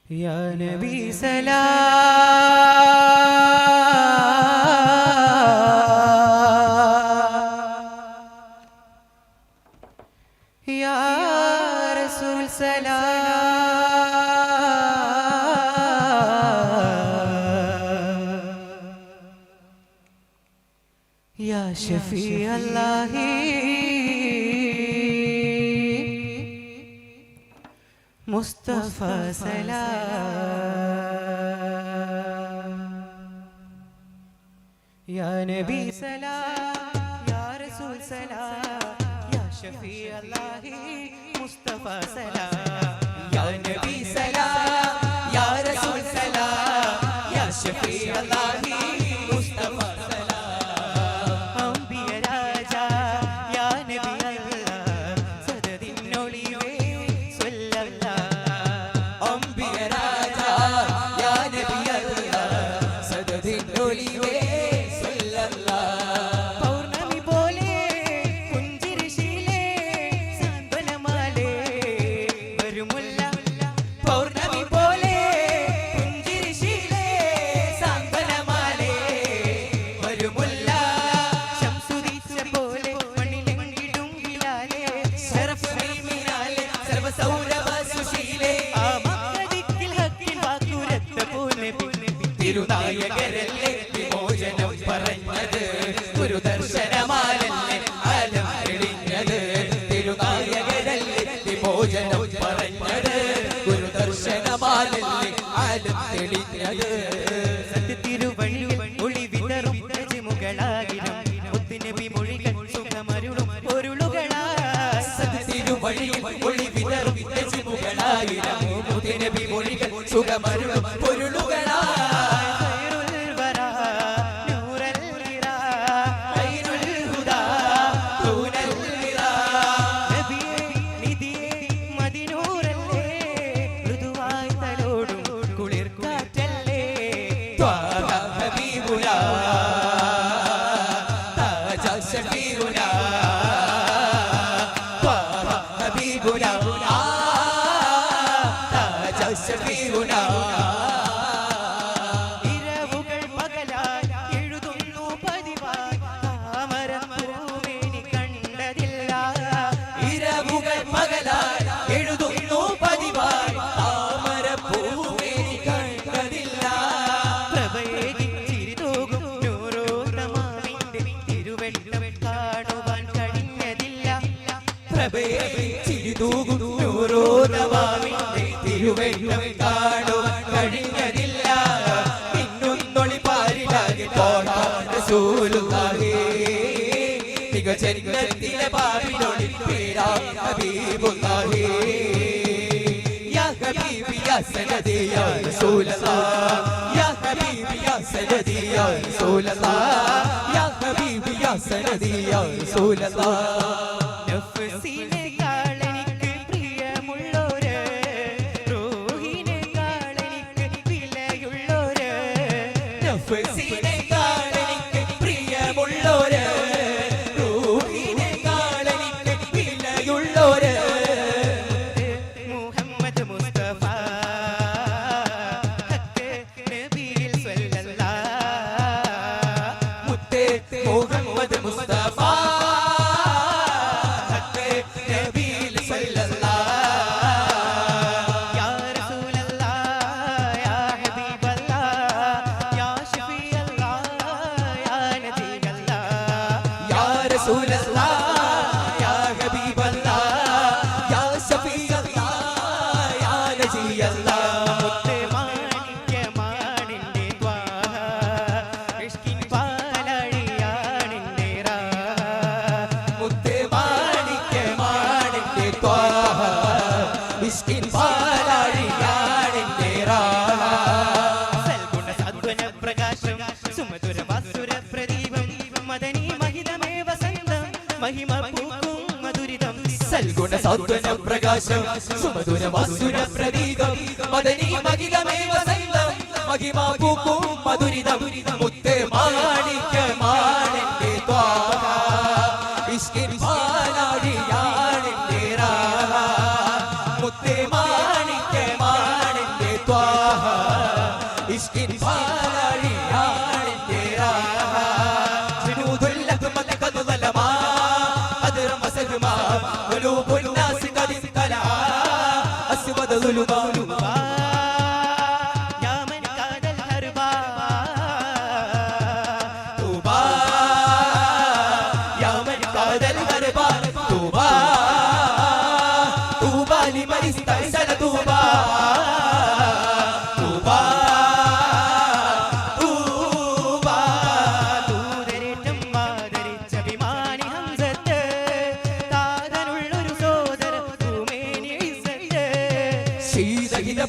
Ya Nabi Salam, Ya Rasul Salam, Ya Shafi Allahi Mustafa Salam, Ya Nabi Salam, Ya Rasul Salam, Ya Shafi Allahi Mustafa Salam, Ya Nabi Salam, Ya Rasul Salam, Ya Shafi Allahi Mustafa Salam, Ambiya Raja, Ya Nabi Allah, Sadadin Olive തിരുനായകരല്ലേ വിമോചനം പറഞ്ഞത് ഗുരുദർശനമാലല്ലേ ആലം തെളിഞ്ഞത് തിരുനായകരല്ലേ വിമോചനം പറഞ്ഞത് ഗുരുദർശനമാലല്ലേ ആലം തെളിഞ്ഞത് സത്യത്തിരുവഴിയിൽ ഒളി വിതറും രജമുകളാകിലും മുത്തുനബി മൊഴികൾ സുഖമരുളും പൊരുളുകളായി സത്യത്തിരുവഴിയിൽ ഒളി വിതറും രജമുകളാകിലും മുത്തുനബി മൊഴികൾ സുഖമരുളും പൊരുളുകളായി ഇരവുകൾ പകലായി എഴുതുന്നു പതിവായി താമരപ്പൂമേനി കണ്ടതില്ല ഇരവുകൾ പകലായി എഴുതുന്നു പതിവായി താമരപ്പൂമേനി കണ്ടതില്ല പ്രഭയേകി ചിരിതൂകും നൂറോത്തമാവിന്റെ തിരുവെട്ടം കാണുവാൻ കഴിഞ്ഞതില്ല പ്രഭയേകി ചിരിതൂകും നൂറോത്തമാവിന്റെ തിരുവെട്ടം കാണുവാൻ കഴിഞ്ഞതില്ല ഇന്നൊന്നൊളി പാരിലാകെ റസൂലുള്ളാഹി തികചരിത്രത്തിലെ പാപിനൊളി പേരാ ഹബീബുല്ലാഹി യാ ഹബീബി യാ സനദി യാ റസൂലല്ലാഹ് യാ ഹബീബി യാ സനദി യാ റസൂലല്ലാഹ് യാ ഹബീബി യാ സനദി യാ റസൂലല്ലാഹ് നഫ്സിനെ നഫ്സിനെക്കാളെനിക്ക് പ്രിയമുള്ളോര് റൂഹിനെക്കാളെനിക്ക് വിലയുള്ളോര് മുഹമ്മദ് മുസ്തഫ ഹക്ക് നബിയിൽ സ്വല്ലല്ലാഹ് മുത്തേ മുഹമ്മദ് മുസ്തഫ ഹക്ക് നബിയിൽ സ്വല്ലല്ലാഹ് യാ റസൂലല്ലാഹ് യാ ഹബീബല്ലാഹ് യാ رسول الله يا حبيب الله يا شفيع الله يا نجي الله മുത്തമാണിക്യമാണിന്റെ ത്വാഹ ഇഷ്കിൻ പാലഴിയാണിന്റെ രാഹ മുത്തമാണിക്യമാണിന്റെ ത്വാഹ ഇഷ്കിൻ പാലഴിയാണിന്റെ രാഹ സൽഗുണ സദ്വന പ്രകാശം സുമധുര വാസുര പ്രദീപം മദനി महिमा पूकुम मधुरितम सल्गुण सात्वන प्रकाशम सुमधुर वासुर प्रदीपम मदनी महिलमे वसंतम महिमा पूकुम मधुरितम मुत्ते माणिक्य माणिक्य त्वाह इश्किन पालाडियाणिक्य राह मुत्ते माणिक्य माणिक्य त्वाह മൗലുമാ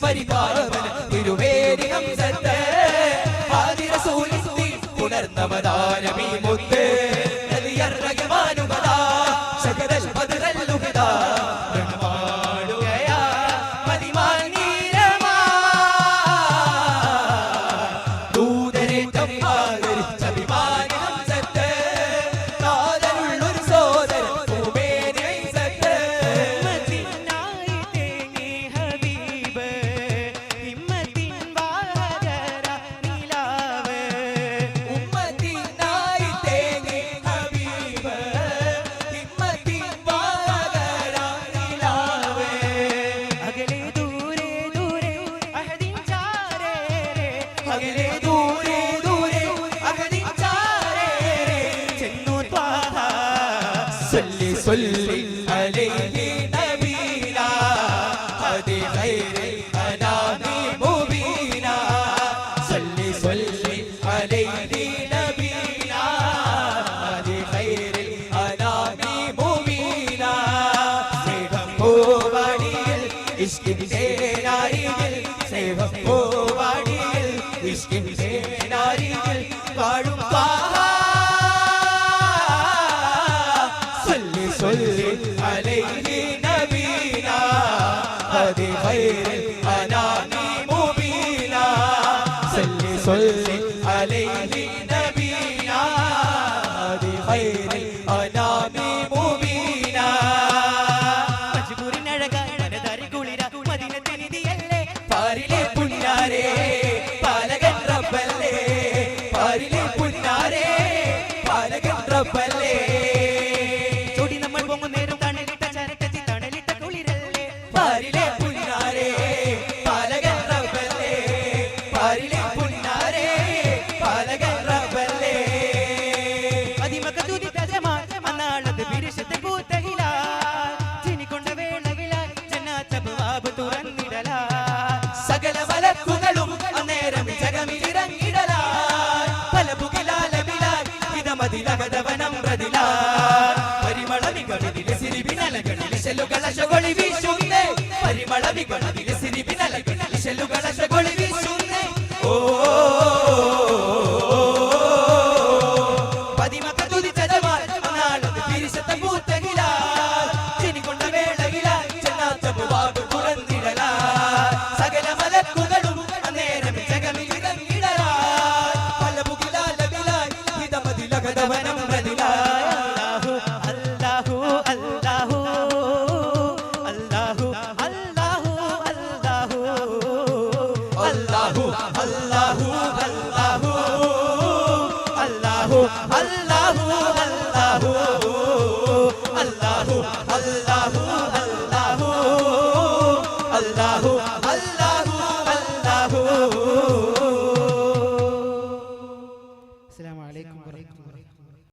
പരിപാലന തിരുവേദി ഹംസത്തെ ആദി റസൂലിന്റെ പുനർനവദാനമീ മുത്ത് നദിയർറഗമാനുഗദാ ശകദൽ ബദറൽ ലുഹദാ പ്രണമാടുകയാ മദിമാൻ നീരമാ ദൂതരേറ്റം ആദരിച്ച അഭിമാനി ഹംസത്തെ താതനുള്ളൊരു സോദരൻ ഭൂമേനി ഹംസത്തെ صلي عليه نبينا هدي خير الأنام مبينا صلي عليه نبينا هدي خير الأنام مبينا سيفم بواديل ഇഷ്കിന്റെ നാരികൾ സേവം ബോവാടിയിൽ ഇഷ്കിന്റെ നാരികൾ പാടും صلي عليه نبينا هدي خير الأنام مبينا صلي عليه نبينا هدي خير الأنام مبينا مجبور نഴകാൻ മനതാരി കുളിര മദീനത്തിനിതിയല്ലേ പാരിലെ പുന്നാരേ പാലകൻ റബ്ബല്ലേ പാരിലെ പുന്നാരേ പാലകൻ റബ്ബല്ലേ പാരിലെ പുന്നാരേ പാലകൻ റബ്ബല്ലേ പാരിലെ പുന്നാരേ പാലകൻ റബ്ബല്ലേ അതിമകതുതി തജമാൻ അന്നാളത് ബിരിശത്തെ പൂത്തഹിലാൽ ചിനികൊണ്ട വേളയിലാൽ ജന്നാത്ത് അബ്വാബ് തുറന്നിടലാൽ സകല മലക്കുകളും അന്നേരം ജഗമിലിറങ്ങിടലാൽ പല പുകിലാലബിലാൽ ഇതമതിലകതവനം പ്രതിലാൽ പരിമളമികളിലെ സിരിബിനലകളിലെ ശലുകളശകൊളി വീശുന്നേ പരിമളമികളിലെ സിരിബിനലകളിലെ ശലുകളശകൊളി വീശുന്നേ ഓ പതിമകതുതി ചതവാൽ അന്നാളത് പിരിശത്തെ പൂത്തകിലാൽ ചിനികൊണ്ട വേളയിലാൽ ജന്നാത്ത് അബ്വാബ് തുറന്നിടലാൽ സകല മലക്കുകളും അന്നേരം ജഗമിലിറങ്ങിടലാൽ പല പുകിലാലബിലാൽ ഇതമതിലകതവനം പ്രതിലാൽ അസ്സലാമു അലൈക്കും വറഹ്മത്തുള്ളാഹി